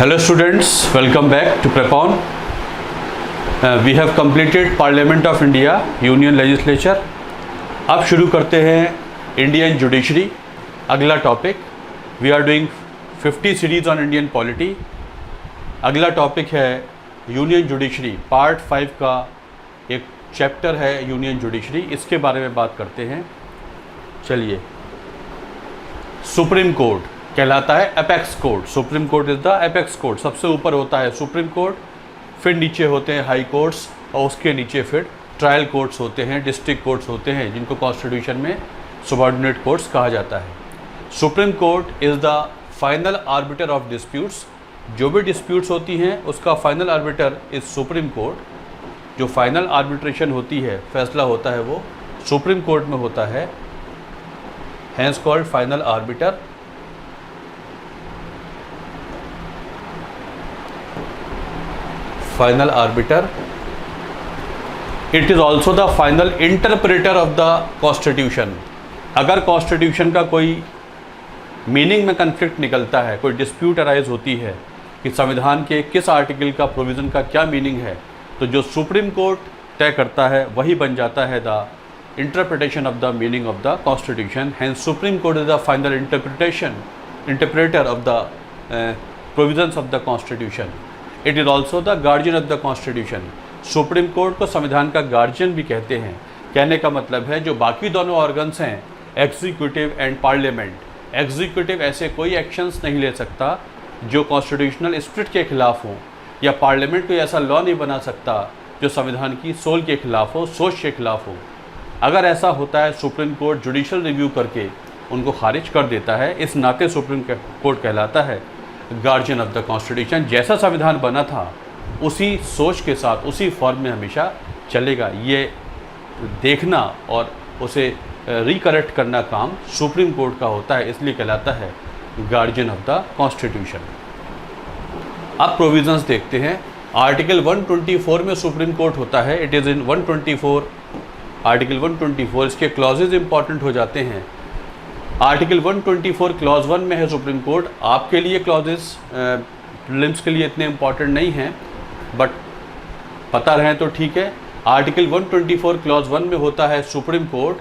Hello students, welcome back to Prepon. We have completed Parliament of India, Union Legislature. अब शुरू करते हैं Indian judiciary. अगला topic, we are doing 50 series on Indian polity. अगला topic है union judiciary. Part 5 का एक chapter है यूनियन जुडिशरी. इसके बारे में बात करते हैं. चलिए, सुप्रीम कोर्ट कहलाता है apex court. Supreme Court is the apex court. सबसे ऊपर होता है सुप्रीम कोर्ट, फिर नीचे होते हैं हाई कोर्ट्स और उसके नीचे फिर ट्रायल कोर्ट्स होते हैं, डिस्ट्रिक्ट कोर्ट्स होते हैं, जिनको कॉन्स्टिट्यूशन में सबऑर्डिनेट कोर्ट्स कहा जाता है. Supreme Court is the final arbiter of disputes. जो भी डिस्प्यूट्स होती हैं उसका final arbiter is Supreme Court. जो फाइनल आर्बिट्रेशन होती है, फैसला होता है, वो सुप्रीम कोर्ट में होता है. Hence called final arbiter. Final arbiter. It is also the final interpreter of the constitution. अगर कॉन्स्टिट्यूशन का कोई मीनिंग में कन्फ्लिक्ट निकलता है, कोई डिस्प्यूट अराइज होती है कि संविधान के किस आर्टिकल का प्रोविज़न का क्या मीनिंग है, तो जो सुप्रीम कोर्ट तय करता है वही बन जाता है the interpretation of the meaning of the constitution. Hence Supreme Court is the final interpreter of the provisions of the constitution. It is also the guardian of the constitution. Supreme Court को संविधान का guardian भी कहते हैं. कहने का मतलब है जो बाकी दोनों ऑर्गन्स हैं, एग्जीक्यूटिव एंड पार्लियामेंट, एग्जीक्यूटिव ऐसे कोई एक्शंस नहीं ले सकता जो कॉन्स्टिट्यूशनल स्पिरिट के खिलाफ हो, या पार्लियामेंट कोई ऐसा लॉ नहीं बना सकता जो संविधान की सोल के खिलाफ हो, सोच के खिलाफ हो. अगर ऐसा होता है, सुप्रीम कोर्ट जुडिशल रिव्यू करके उनको खारिज कर देता है. इस नाते सुप्रीम कोर्ट कहलाता है गार्जियन ऑफ द कॉन्स्टिट्यूशन. जैसा संविधान बना था उसी सोच के साथ, उसी फॉर्म में हमेशा चलेगा. ये देखना और उसे रिकरेक्ट करना काम सुप्रीम कोर्ट का होता है, इसलिए कहलाता है गार्जियन ऑफ द कॉन्स्टिट्यूशन. अब प्रोविजंस देखते हैं. आर्टिकल 124 में सुप्रीम कोर्ट होता है. It is in 124, article 124. इसके क्लॉजेज इंपॉर्टेंट हो जाते हैं. आर्टिकल 124 क्लॉज 1 में है सुप्रीम कोर्ट. आपके लिए क्लॉजेस प्रीलिम्स के लिए इतने इम्पॉर्टेंट नहीं हैं, बट पता रहें तो ठीक है. आर्टिकल 124 क्लॉज 1 में होता है सुप्रीम कोर्ट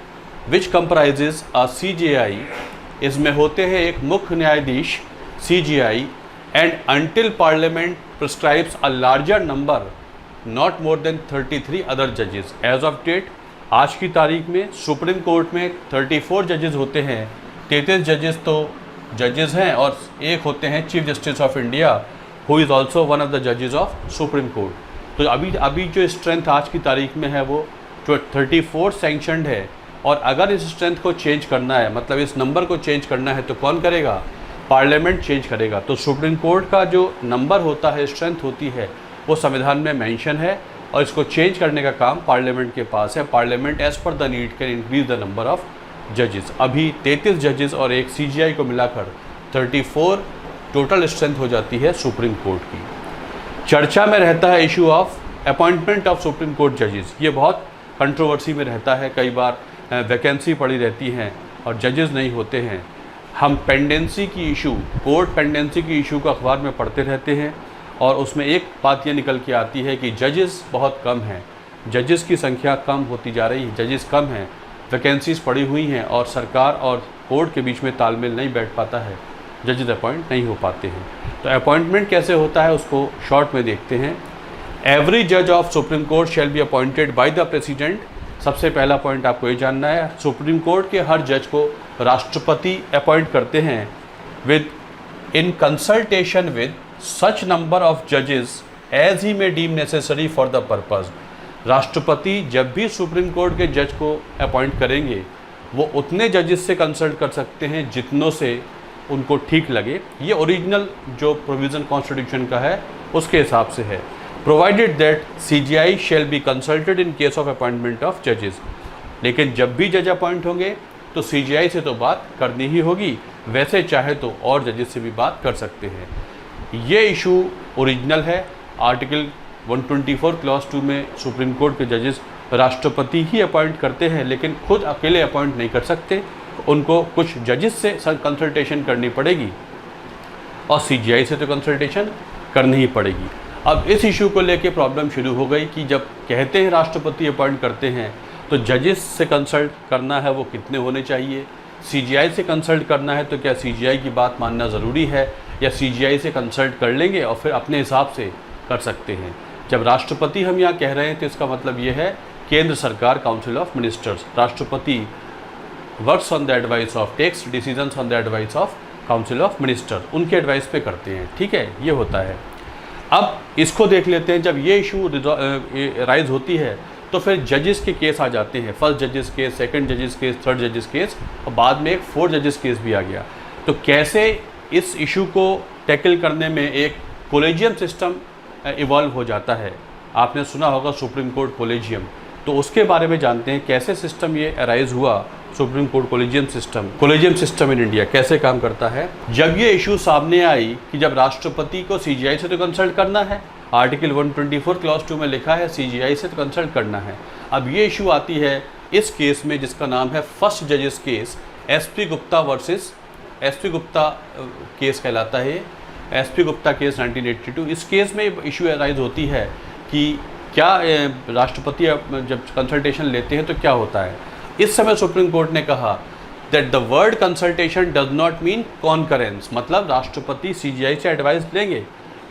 विच कंप्राइजेज अ CJI. इसमें होते हैं एक मुख्य न्यायाधीश CJI, and until parliament prescribes a larger number not more than 33 other जजेस. एज ऑफ डेट, आज की तारीख में सुप्रीम कोर्ट में 34 जजेस होते हैं. 33 जजेस तो जजेस हैं और एक होते हैं chief justice of India, who is also one of the जजेस ऑफ सुप्रीम कोर्ट. तो अभी जो स्ट्रेंथ आज की तारीख में है वो जो 34 सैंक्शनड है. और अगर इस स्ट्रेंथ को चेंज करना है, मतलब इस नंबर को चेंज करना है, तो कौन करेगा? पार्लियामेंट चेंज करेगा. तो सुप्रीम कोर्ट का जो नंबर होता है, स्ट्रेंथ होती है, वो संविधान में मेंशन है और इसको चेंज करने का काम पार्लियामेंट के पास है. Parliament as per the need can increase the number of जजेस. अभी 33 जजेस और एक CJI को मिलाकर 34 टोटल स्ट्रेंथ हो जाती है सुप्रीम कोर्ट की. चर्चा में रहता है issue of appointment of supreme court जजेस. ये बहुत कंट्रोवर्सी में रहता है. कई बार वैकेंसी पड़ी रहती हैं और जजेस नहीं होते हैं. हम पेंडेंसी की इशू, कोर्ट पेंडेंसी की इशू को अखबार में पढ़ते रहते हैं और उसमें एक बात ये निकल के आती है कि जजेस बहुत कम हैं, जजेस की संख्या कम होती जा रही है, जजेस कम हैं, वैकेंसीज़ पड़ी हुई हैं और सरकार और कोर्ट के बीच में तालमेल नहीं बैठ पाता है, जजेस अपॉइंट नहीं हो पाते हैं. तो अपॉइंटमेंट कैसे होता है उसको शॉर्ट में देखते हैं. एवरी जज of supreme court shall be appointed by the president. सबसे पहला पॉइंट आपको ये जानना है, सुप्रीम कोर्ट के हर जज को राष्ट्रपति अपॉइंट करते हैं with in consultation with such number of जजेस as he may deem necessary for the purpose. राष्ट्रपति जब भी सुप्रीम कोर्ट के जज को अपॉइंट करेंगे, वो उतने जजेस से कंसल्ट कर सकते हैं जितनों से उनको ठीक लगे. ये ओरिजिनल जो प्रोविज़न कॉन्स्टिट्यूशन का है उसके हिसाब से है. Provided that CJI shall be consulted in case of appointment of जजेस. लेकिन जब भी जज अपॉइंट होंगे तो CJI से तो बात करनी ही होगी, वैसे चाहे तो और जजेस से भी बात कर सकते हैं. ये इशू ओरिजिनल है. आर्टिकल 124 क्लॉज 2 में सुप्रीम कोर्ट के जजेस राष्ट्रपति ही अपॉइंट करते हैं, लेकिन खुद अकेले अपॉइंट नहीं कर सकते, उनको कुछ जजेस से कंसल्टेशन करनी पड़ेगी. और सीजीआई से तो कंसल्टेशन करनी ही पड़ेगी। अब इस इशू को लेके प्रॉब्लम शुरू हो गई कि जब कहते हैं राष्ट्रपति अपॉइंट करते हैं तो जजेस से कंसल्ट करना है वो कितने होने चाहिए, सीजीआई से कंसल्ट करना है तो क्या सीजीआई की बात मानना ज़रूरी है या सीजीआई से कंसल्ट कर लेंगे और फिर अपने हिसाब से कर सकते हैं। जब राष्ट्रपति हम यहाँ कह रहे हैं तो इसका मतलब ये है केंद्र सरकार, काउंसिल ऑफ मिनिस्टर्स, राष्ट्रपति works on the advice of, takes decisions on the advice of council of minister, उनके एडवाइस पे करते हैं। ठीक है, ये होता है। अब इसको देख लेते हैं, जब ये इशू राइज होती है तो फिर जजेस के केस आ जाते हैं, फर्स्ट जजेस केस, सेकंड जजेस केस, थर्ड जजेस केस और बाद में एक फोर्थ जजेस केस भी आ गया। तो कैसे इस इशू को टैकल करने में एक कोलेजियम सिस्टम इवॉल्व हो जाता है। आपने सुना होगा सुप्रीम कोर्ट कोलेजियम, तो उसके बारे में जानते हैं कैसे सिस्टम ये अराइज हुआ। Supreme court collegium system in India कैसे काम करता है। जब ये इशू सामने आई कि जब राष्ट्रपति को सीजीआई से तो कंसल्ट करना है, आर्टिकल 124 क्लॉज 2 में लिखा है सीजीआई से तो कंसल्ट करना है। अब ये इशू आती है इस केस में जिसका नाम है फर्स्ट जजेस case, SP Gupta versus SP Gupta case कहलाता है, एसपी गुप्ता केस 1982। इस केस में इशू अराइज होती है कि क्या राष्ट्रपति जब कंसल्टेशन लेते हैं तो क्या होता है। इस समय सुप्रीम कोर्ट ने कहा that the word consultation does not mean concurrence, मतलब राष्ट्रपति सीजीआई से एडवाइस लेंगे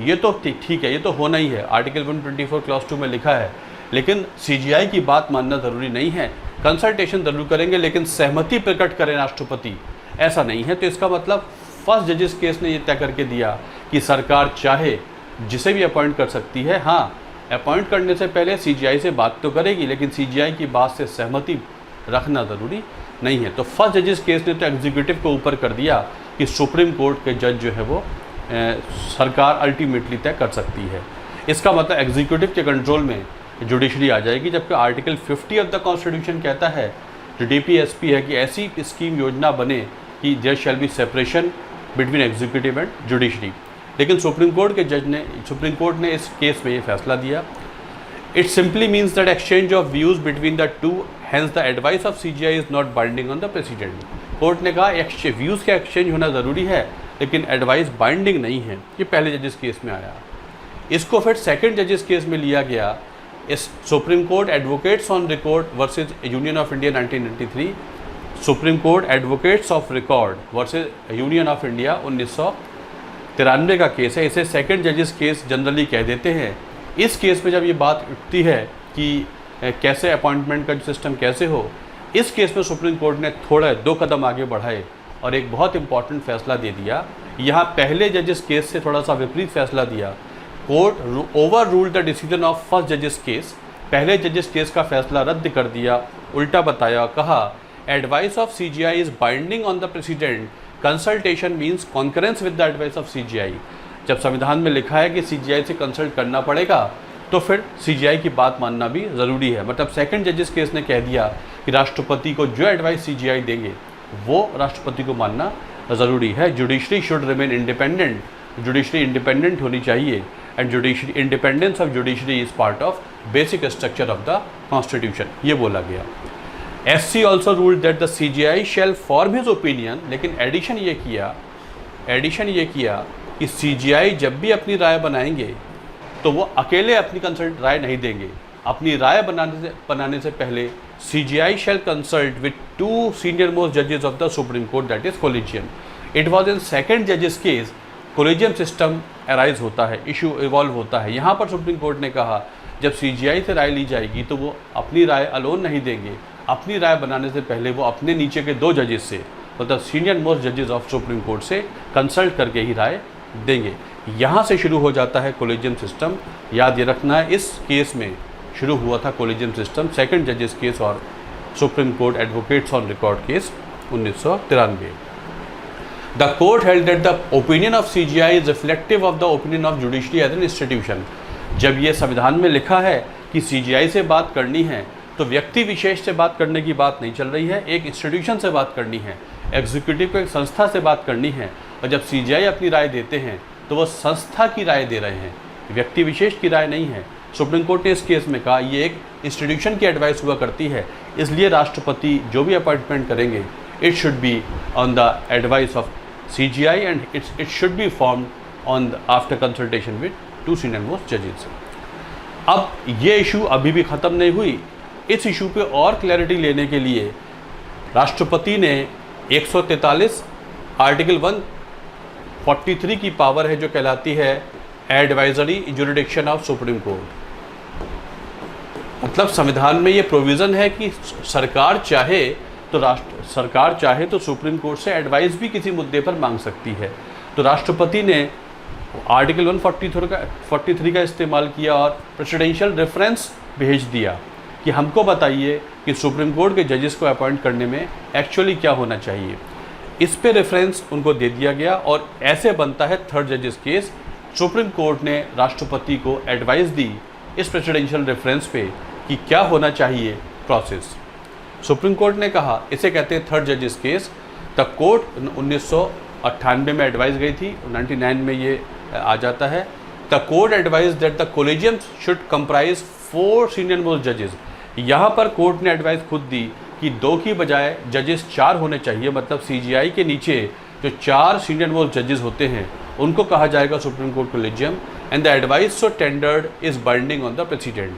ये तो ठीक है, ये तो होना ही है, आर्टिकल 124 क्लॉज 2 में लिखा है, लेकिन सीजीआई की बात मानना ज़रूरी नहीं है। कंसल्टेशन ज़रूर करेंगे लेकिन सहमति प्रकट करें राष्ट्रपति, ऐसा नहीं है। तो इसका मतलब फर्स्ट जजेस केस ने ये तय करके दिया कि सरकार चाहे जिसे भी अपॉइंट कर सकती है, हाँ अपॉइंट करने से पहले सीजीआई से बात तो करेगी लेकिन सीजीआई की बात से सहमति रखना ज़रूरी नहीं है। तो फर्स्ट जजेस केस ने तो एग्जीक्यूटिव को ऊपर कर दिया कि सुप्रीम कोर्ट के जज जो है वो सरकार अल्टीमेटली तय कर सकती है। इसका मतलब एग्जीक्यूटिव के कंट्रोल में जुडिशरी आ जाएगी, जबकि आर्टिकल 50 ऑफ द कॉन्स्टिट्यूशन कहता है जो डीपीएसपी है कि ऐसी स्कीम योजना बने कि there shall be separation between executive and judiciary. लेकिन सुप्रीम कोर्ट ने इस केस में ये फैसला दिया। It simply means that exchange of views between the two, hence the advice of CJI is not binding on the president. Court ने कहा views का एक्सचेंज होना ज़रूरी है लेकिन एडवाइस बाइंडिंग नहीं है। ये पहले जजेस केस में आया। इसको फिर सेकंड जजेस केस में लिया गया, इस supreme court advocates on record versus union of India 1993, supreme court advocates of record versus union of India 1993 का केस है। इसे सेकंड जजेस केस जनरली कह देते हैं। इस केस में जब ये बात उठती है कि कैसे अपॉइंटमेंट का सिस्टम कैसे हो, इस केस में सुप्रीम कोर्ट ने थोड़ा 2 कदम आगे बढ़ाए और एक बहुत इंपॉर्टेंट फैसला दे दिया। यहाँ पहले जजेस केस से थोड़ा सा विपरीत फैसला दिया। Court over ruled the decision of first जजेस केस, पहले जजेस केस का फैसला रद्द कर दिया, उल्टा बताया, कहा advice of CGI is binding on the president, consultation means concurrence with the advice of CGI. जब संविधान में लिखा है कि सीजीआई से कंसल्ट करना पड़ेगा तो फिर सीजीआई की बात मानना भी ज़रूरी है। मतलब सेकंड जजेस केस ने कह दिया कि राष्ट्रपति को जो एडवाइस सीजीआई देंगे वो राष्ट्रपति को मानना ज़रूरी है। Judiciary should remain independent, judiciary independent होनी चाहिए and judiciary independence of judiciary is part of basic structure of the constitution, ये बोला गया। SC also ruled that the CGI shall form his opinion, लेकिन एडिशन ये किया कि CGI जब भी अपनी राय बनाएंगे तो वो अकेले अपनी कंसल्ट राय नहीं देंगे। अपनी राय बनाने से पहले CGI shell consult with 2 senior most जजेस of the supreme court, that is collegium. It was in second जजेस केस कोलिजियम सिस्टम अराइज होता है, इशू इवॉल्व होता है। यहाँ पर सुप्रीम कोर्ट ने कहा जब CGI से राय ली जाएगी तो वो अपनी राय अलोन नहीं देंगे, अपनी राय बनाने से पहले वो अपने नीचे के 2 जजेस से, मतलब सीनियर मोस्ट जजेस ऑफ सुप्रीम कोर्ट से कंसल्ट करके ही राय देंगे। यहाँ से शुरू हो जाता है कोलिजियम सिस्टम। याद ये रखना है, इस केस में शुरू हुआ था कोलिजियम सिस्टम, सेकंड जजेस केस और supreme court advocates on record case 1993। The court held that the opinion of CGI is reflective of the opinion of judiciary as an institution. जब ये संविधान में लिखा है कि CGI से बात करनी है तो व्यक्ति विशेष से बात करने की बात नहीं चल रही है, एक इंस्टीट्यूशन से बात करनी है, एग्जीक्यूटिव को एक संस्था से बात करनी है। और जब CGI अपनी राय देते हैं तो वो संस्था की राय दे रहे हैं, व्यक्ति विशेष की राय नहीं है। सुप्रीम कोर्ट ने इस केस में कहा ये एक इंस्टीट्यूशन की एडवाइस हुआ करती है, इसलिए राष्ट्रपति जो भी अपॉइंटमेंट करेंगे it should be on the advice of CGI and it should be formed after consultation with 2 senior most judges. अब ये इशू अभी भी ख़त्म नहीं हुई। इस इशू पे और क्लैरिटी लेने के लिए राष्ट्रपति ने 143 आर्टिकल 143 की पावर है जो कहलाती है advisory jurisdiction of supreme court. मतलब संविधान में ये प्रोविज़न है कि सरकार चाहे तो सुप्रीम कोर्ट से एडवाइस भी किसी मुद्दे पर मांग सकती है। तो राष्ट्रपति ने आर्टिकल 143 का इस्तेमाल किया और प्रेसिडेंशियल रेफरेंस भेज दिया कि हमको बताइए कि सुप्रीम कोर्ट के जजेस को अपॉइंट करने में एक्चुअली क्या होना चाहिए। इस पे रेफरेंस उनको दे दिया गया और ऐसे बनता है थर्ड जजेस केस। सुप्रीम कोर्ट ने राष्ट्रपति को एडवाइस दी इस प्रेसिडेंशियल रेफरेंस पे कि क्या होना चाहिए प्रोसेस। सुप्रीम कोर्ट ने कहा, इसे कहते हैं थर्ड जजेस केस। द कोर्ट 1998 में एडवाइस गई थी, 99 में ये आ जाता है। The court advise that the collegium should comprise 4 senior most जजेस। यहाँ पर कोर्ट ने एडवाइस खुद दी कि 2 की बजाय जजेस 4 होने चाहिए। मतलब CGI के नीचे जो 4 सीनियर मोस्ट जजेस होते हैं उनको कहा जाएगा supreme court collegium. And the advice so tendered is binding on the president.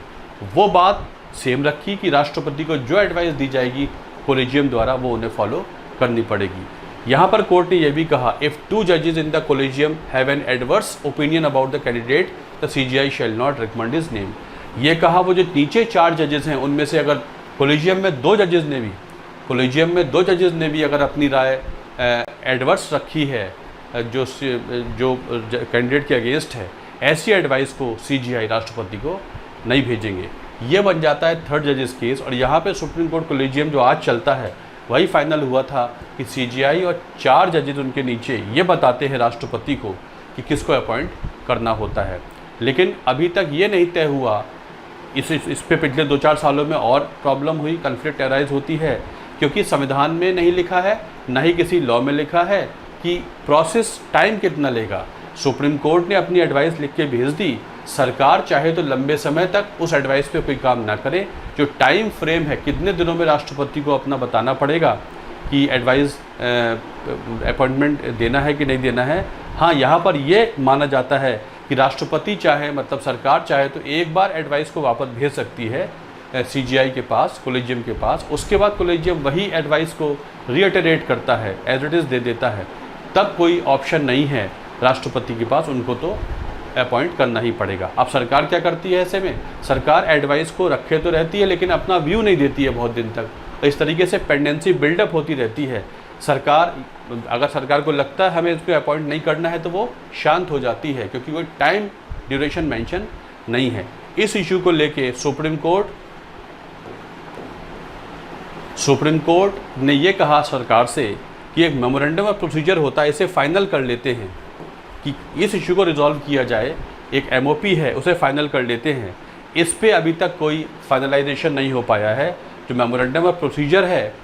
वो बात सेम रखी कि राष्ट्रपति को जो एडवाइस दी जाएगी कोलेजियम द्वारा वो उन्हें फॉलो करनी पड़ेगी। यहाँ पर कोर्ट ने यह भी कहा, इफ़ 2 जजेस in the collegium have an adverse opinion about the candidate the CGI shall not recommend his name. ये कहा वो जो नीचे 4 जजेस हैं उनमें से अगर कोलेजियम में 2 जजेस ने भी अगर अपनी राय एडवर्स रखी है जो कैंडिडेट के अगेंस्ट है, ऐसी एडवाइस को CGI राष्ट्रपति को नहीं भेजेंगे। ये बन जाता है थर्ड जजेस केस। और यहाँ पे सुप्रीम कोर्ट कोलेजियम जो आज चलता है वही फाइनल हुआ था कि CGI और 4 जजेस उनके नीचे ये बताते हैं राष्ट्रपति को कि किसको अपॉइंट करना होता है। लेकिन अभी तक ये नहीं तय हुआ। इस पे पिछले 2-4 सालों में और प्रॉब्लम हुई, कन्फ्लिक्ट अराइज होती है, क्योंकि संविधान में नहीं लिखा है, ना ही किसी लॉ में लिखा है कि प्रोसेस टाइम कितना लेगा। सुप्रीम कोर्ट ने अपनी एडवाइस लिख के भेज दी। सरकार चाहे तो लंबे समय तक उस एडवाइस पे कोई काम ना करे। जो टाइम फ्रेम है, कितने दिनों में राष्ट्रपति को अपना बताना पड़ेगा कि एडवाइस अपॉइंटमेंट देना है कि नहीं देना है। हाँ, यहाँ पर ये माना जाता है कि राष्ट्रपति चाहे, मतलब सरकार चाहे तो एक बार एडवाइस को वापस भेज सकती है CGI के पास, कोलेजियम के पास। उसके बाद कोलेजियम वही एडवाइस को रीइटरेट करता है, एज इट इज़ दे देता है। तब कोई ऑप्शन नहीं है राष्ट्रपति के पास, उनको तो अपॉइंट करना ही पड़ेगा। अब सरकार क्या करती है ऐसे में? सरकार एडवाइस को रखे तो रहती है लेकिन अपना व्यू नहीं देती है बहुत दिन तक। तो इस तरीके से पेंडेंसी बिल्डअप होती रहती है। अगर सरकार को लगता है हमें इसको अपॉइंट नहीं करना है तो वो शांत हो जाती है, क्योंकि कोई टाइम ड्यूरेशन मेंशन नहीं है। इस इशू को लेके सुप्रीम कोर्ट ने ये कहा सरकार से कि एक मेमोरेंडम ऑफ प्रोसीजर होता है, इसे फाइनल कर लेते हैं कि इस इशू को रिजॉल्व किया जाए। एक MOP है, उसे फाइनल कर लेते हैं। इस पे अभी तक कोई फाइनलाइजेशन नहीं हो पाया है। जो मेमोरेंडम ऑफ प्रोसीजर है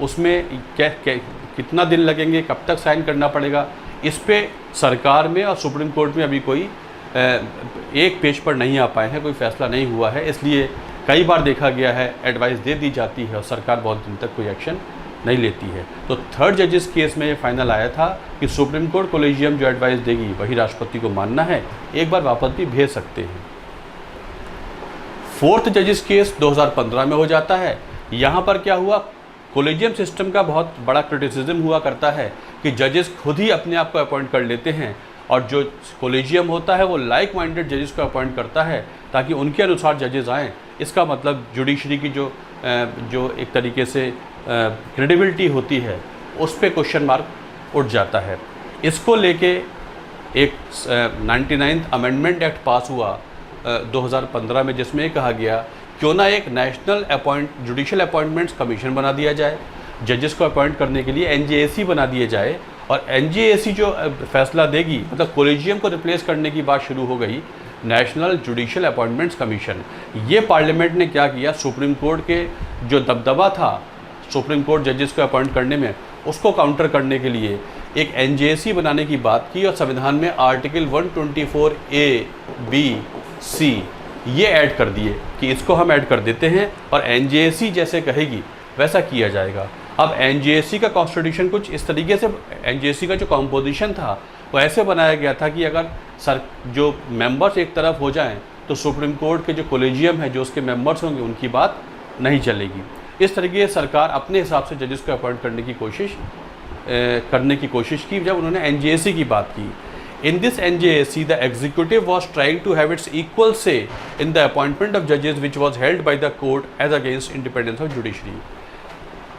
उसमें कितना दिन लगेंगे, कब तक साइन करना पड़ेगा, इस पे सरकार में और सुप्रीम कोर्ट में अभी कोई एक पेज पर नहीं आ पाए हैं, कोई फैसला नहीं हुआ है। इसलिए कई बार देखा गया है एडवाइस दे दी जाती है और सरकार बहुत दिन तक कोई एक्शन नहीं लेती है। तो थर्ड जजेस केस में ये फाइनल आया था कि सुप्रीम कोर्ट कोलेजियम जो एडवाइस देगी वही राष्ट्रपति को मानना है, एक बार वापस भी भेज सकते हैं। फोर्थ जजेस केस 2015 में हो जाता है। यहाँ पर क्या हुआ, कोलेजियम सिस्टम का बहुत बड़ा क्रिटिसिज्म हुआ करता है कि जजेस खुद ही अपने आप को अपॉइंट कर लेते हैं और जो कोलेजियम होता है वो लाइक माइंडेड जजेस को अपॉइंट करता है ताकि उनके अनुसार जजेस आएँ। इसका मतलब जुडिशरी की जो एक तरीके से क्रेडिबिलिटी होती है उस पर क्वेश्चन मार्क उठ जाता है। इसको लेके एक 99th अमेंडमेंट एक्ट पास हुआ 2015 में, जिसमें कहा गया क्यों ना एक नेशनल जुडिशल अपॉइंटमेंट्स कमीशन बना दिया जाए, जजेस को अपॉइंट करने के लिए NJAC बना दिए जाए। और NJAC जो फैसला देगी, मतलब कोलेजियम को रिप्लेस करने की बात शुरू हो गई, नेशनल जुडिशल अपॉइंटमेंट्स कमीशन। ये पार्लियामेंट ने क्या किया, सुप्रीम कोर्ट के जो दबदबा था सुप्रीम कोर्ट जजेस को अपॉइंट करने में, उसको काउंटर करने के लिए एक NJAC बनाने की बात की और संविधान में आर्टिकल 124A, B, C ये ऐड कर दिए कि इसको हम ऐड कर देते हैं और NJAC जैसे कहेगी वैसा किया जाएगा। अब एनजेएसी का कॉन्स्टिट्यूशन कुछ इस तरीके से, एनजेएसी का जो कॉम्पोजिशन था वो ऐसे बनाया गया था कि अगर जो मेंबर्स एक तरफ हो जाएं तो सुप्रीम कोर्ट के जो कोलेजियम है, जो उसके मेंबर्स होंगे, उनकी बात नहीं चलेगी। इस तरीके से सरकार अपने हिसाब से जजेस को अपॉइंट करने की कोशिश की जब उन्होंने एनजेएसी की बात की। In this NJAC, the executive was trying to have its equal say in the appointment of judges, which was held by the court as against independence of judiciary.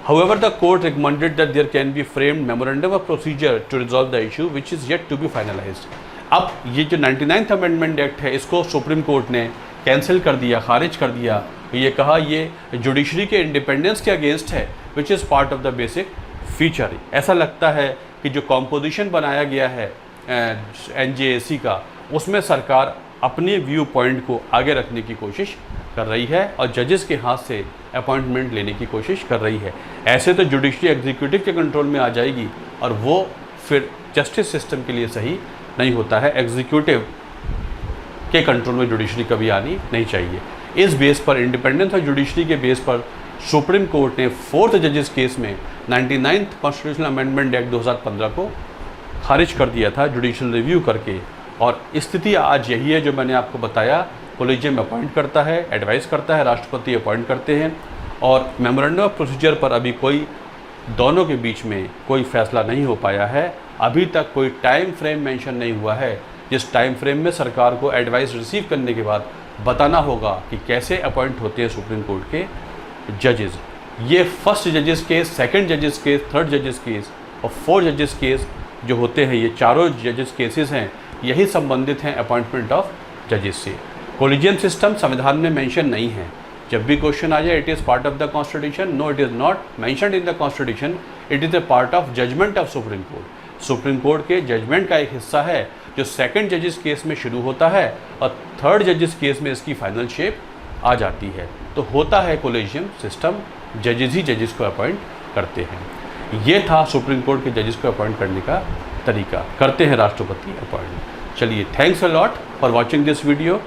However, the court recommended that there can be framed memorandum of procedure to resolve the issue, which is yet to be finalized. अब ये जो 99th Amendment Act है, इसको supreme Court ने cancel कर दिया, खारिज कर दिया। ये कहा ये जुडिशरी के इंडिपेंडेंस के अगेंस्ट है, which is part of the basic feature. ऐसा लगता है कि जो कॉम्पोजिशन बनाया गया है एनजेएसी का, उसमें सरकार अपने व्यू पॉइंट को आगे रखने की कोशिश कर रही है और जजेस के हाथ से अपॉइंटमेंट लेने की कोशिश कर रही है। ऐसे तो जुडिशरी एग्जीक्यूटिव के कंट्रोल में आ जाएगी और वो फिर जस्टिस सिस्टम के लिए सही नहीं होता है। एग्जीक्यूटिव के कंट्रोल में जुडिशरी कभी आनी नहीं चाहिए। इस बेस पर, इंडिपेंडेंस ऑफ जुडिशरी के बेस पर, सुप्रीम कोर्ट ने 4th जजेस केस में 99th कॉन्स्टिट्यूशनल अमेंडमेंट एक्ट 2015 को खारिज कर दिया था जुडिशल रिव्यू करके। और स्थिति आज यही है जो मैंने आपको बताया। कोलेजियम अपॉइंट करता है, एडवाइस करता है, राष्ट्रपति अपॉइंट करते हैं और मेमोरेंडम ऑफ प्रोसीजर पर अभी कोई दोनों के बीच में कोई फैसला नहीं हो पाया है। अभी तक कोई टाइम फ्रेम मेंशन नहीं हुआ है जिस टाइम फ्रेम में सरकार को एडवाइस रिसीव करने के बाद बताना होगा कि कैसे अपॉइंट होते हैं सुप्रीम कोर्ट के जजेस। ये फर्स्ट जजेस केस, सेकंड जजेस केस, थर्ड जजेस केस और 4 जजेस केस जो होते हैं, ये चारों जजेस केसेस हैं, यही संबंधित हैं अपॉइंटमेंट ऑफ जजेस से। कोलिजियम सिस्टम संविधान में मेंशन नहीं है। जब भी क्वेश्चन आ जाए, it is part of the constitution, no it is not mentioned in the constitution, it is a part of judgement of supreme court. Supreme court के जजमेंट का एक हिस्सा है जो सेकंड जजेस केस में शुरू होता है और थर्ड जजेस केस में इसकी फाइनल शेप आ जाती है। तो होता है कोलेजियम सिस्टम, जजेस ही जजेस को अपॉइंट करते हैं। ये था सुप्रीम कोर्ट के जजेस को अपॉइंट करने का तरीका। करते हैं राष्ट्रपति अपॉइंट। चलिए, thanks a lot for watching this video.